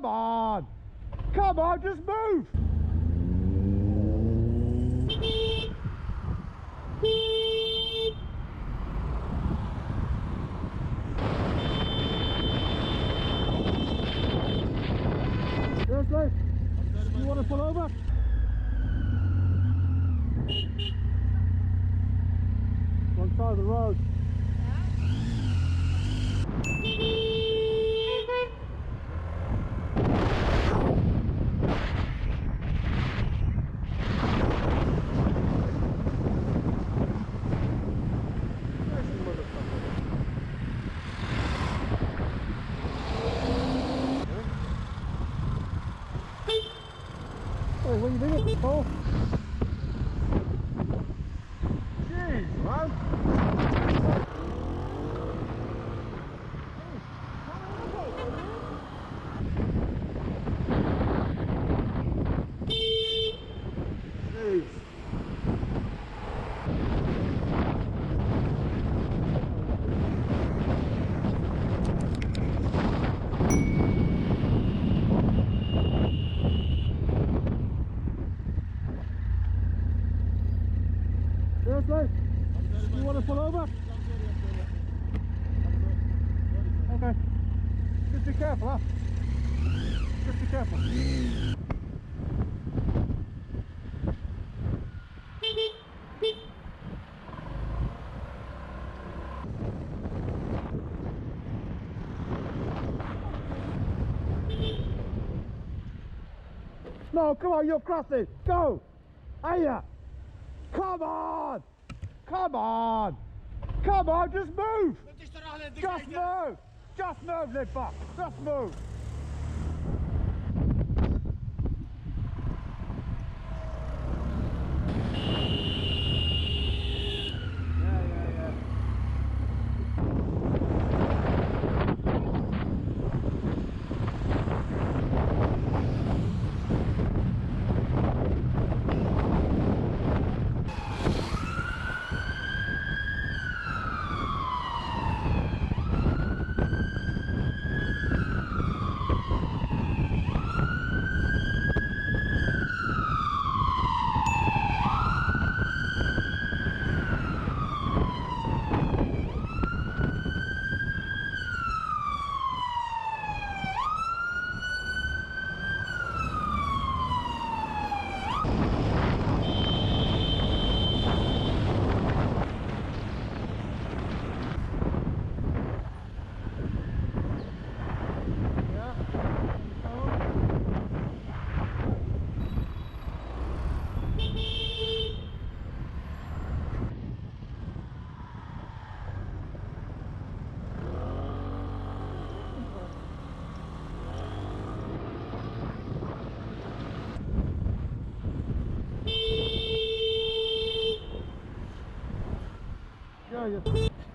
on! Come on, just move! Seriously? You want to pull over? One side of the road. What are you doing, Paul? Jeez, man. Jeez. Seriously? You want to pull over? Okay. Just be careful, huh? Just be careful. No, come on, you're crossing. Go! Hiya! Come on! Come on! Come on, just move! Just move! Just move, Lipper! Just move!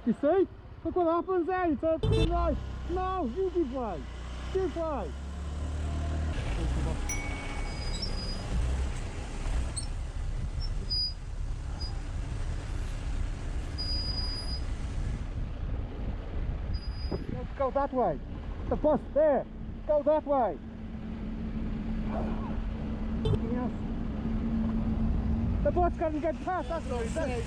You see? Look what happens there, you turn to the right. No, you give way. Give way. Let's go that way. The bus there. Go that way. Yes. The bus can't get past, that's what I'm saying.